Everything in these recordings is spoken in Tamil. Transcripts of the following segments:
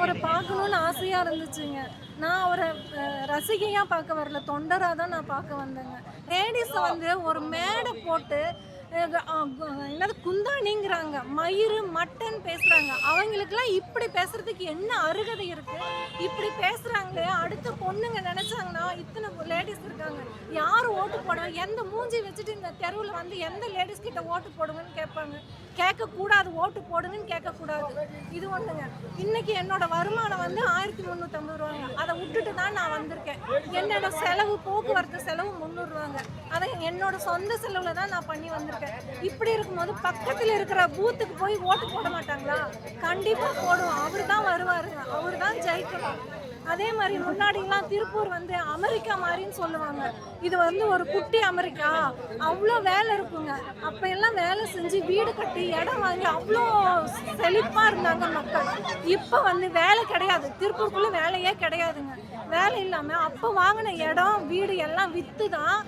அவரை பார்க்கணுன்னு ஆசையாக இருந்துச்சுங்க. நான் அவரை ரசிகையாக பார்க்க வரல, தொண்டராக தான் நான் பார்க்க வந்தேங்க. லேடிஸை வந்து ஒரு மேடை போட்டு என்னது குந்தாணிங்கிறாங்க, மயிறு மட்டன் பேசுகிறாங்க. அவங்களுக்கெல்லாம் இப்படி பேசுகிறதுக்கு என்ன அருகதை இருக்குது? இப்படி பேசுகிறாங்களே, அடுத்த பொண்ணுங்க நினச்சாங்கன்னா இத்தனை லேடிஸ் இருக்காங்க, யார் ஓட்டு போட, எந்த மூஞ்சி வச்சுட்டு இந்த தெருவில் வந்து எந்த லேடிஸ் கிட்ட ஓட்டு போடுங்கன்னு கேட்பாங்க. கேட்கக்கூடாது, ஓட்டு போடுங்கன்னு கேட்கக்கூடாது. இது ஒன்றுங்க. இன்னைக்கு என்னோட வருமானம் வந்து 1350 ரூபாங்க. அதை விட்டுட்டு தான் நான் வந்திருக்கேன். என்னோட செலவு, போக்குவரத்து செலவு 300 ரூபாங்க. அதை என்னோட சொந்த செலவில் தான் நான் பண்ணி வந்திருக்கேன். இப்படி இருக்கும்போது பக்கத்தில் இருக்கிற பூத்துக்கு போய் ஓட்டு போட மாட்டாங்களா? கண்டிப்பாக போடுவோம். அவர் தான் வருவாருங்க, அவர் தான் ஜெயிக்கணும். அதே மாதிரி முன்னாடிலாம் திருப்பூர் வந்து அமெரிக்கா மாதிரின்னு சொல்லுவாங்க. இது வந்து ஒரு குட்டி அமெரிக்கா, அவ்வளோ வேலை இருக்குங்க. அப்போ எல்லாம் வேலை செஞ்சு வீடு கட்டி இடம் வாங்கி அவ்வளோ செழிப்பாக இருந்தாங்க மக்கள். இப்போ வந்து வேலை கிடையாது, திருப்பூருக்குள்ளே வேலையே கிடையாதுங்க. வேலை இல்லாமல் அப்போ வாங்கின இடம் வீடு எல்லாம் விற்று தான்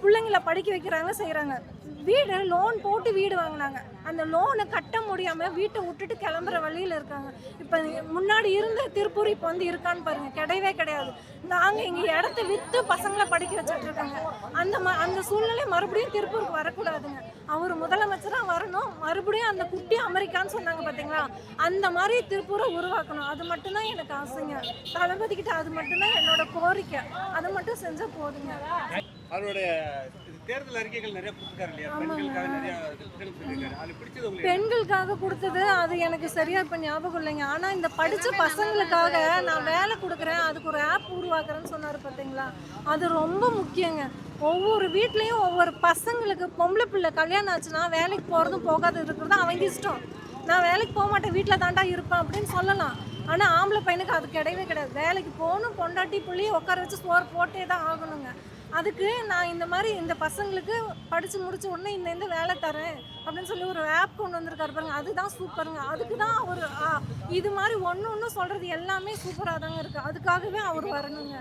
பிள்ளைங்களை படிக்க வைக்கிறாங்க, செய்கிறாங்க. வீடு லோன் போட்டு வீடு வாங்கினாங்க, அந்த லோனை கட்ட முடியாமல் வீட்டை விட்டுட்டு கிளம்புற வழியில் இருக்காங்க. இப்போ முன்னாடி இருந்த திருப்பூர் இப்போ வந்து இருக்கான்னு பாருங்கள், கிடையவே கிடையாது. நாங்கள் இங்கே இடத்த விற்று பசங்களை படிக்க வச்சுட்ருக்காங்க. அந்த சூழ்நிலை மறுபடியும் திருப்பூருக்கு வரக்கூடாதுங்க. அவர் முதலமைச்சராக வரணும், மறுபடியும் அந்த குட்டி அமெரிக்கான்னு சொன்னாங்க பார்த்தீங்களா, அந்த மாதிரி திருப்பூரை உருவாக்கணும். அது மட்டும்தான் எனக்கு ஆசைங்க. தளபதிக்கிட்ட அது மட்டும்தான் என்னோட கோரிக்கை. அதை மட்டும் செஞ்சால் போதுங்க. அவருடைய தேர்தல் அறிக்கைகள் நிறைய கொடுத்துருக்காரு இல்லையா, பெண்களுக்காக நிறைய திட்டங்கள் சொல்லியிருக்காரு. அது பிடிச்சது உங்களுக்கு? பெண்களுக்காக கொடுத்தது அது எனக்கு சரியா இப்போ ஞாபகம் இல்லைங்க. ஆனால் இந்த படித்த பசங்களுக்காக நான் வேலை கொடுக்குறேன், அதுக்கு ஒரு ஆப் உருவாக்குறேன்னு சொன்னார் பார்த்தீங்களா, அது ரொம்ப முக்கியங்க. ஒவ்வொரு வீட்லேயும் ஒவ்வொரு பசங்களுக்கு பொம்பளை பிள்ளை கல்யாணம் ஆச்சுன்னா வேலைக்கு போகிறதும் போகாது இருக்கிறதும் அவங்க இஷ்டம். நான் வேலைக்கு போக மாட்டேன், வீட்டில் தாண்டா இருப்பேன் அப்படின்னு சொல்லலாம். ஆனால் ஆம்பளை பையனுக்கு அது கிடையவே கிடையாது. வேலைக்கு போகணும், பொண்டாட்டி புள்ளியை உட்கார வச்சு சோறு போட்டே தான் ஆகணுங்க. அதுக்கு நான் இந்த மாதிரி இந்த பசங்களுக்கு படித்து முடிச்ச உடனே இந்த வேலை தரேன் அப்படின்னு சொல்லி ஒரு ஆப் கொண்டு வந்திருக்காரு பாருங்க, அதுதான் சூப்பருங்க. அதுக்கு தான் அவர் இது மாதிரி ஒன்று சொல்கிறது எல்லாமே சூப்பராக தாங்க இருக்குது. அதுக்காகவே அவர் வரணுங்க.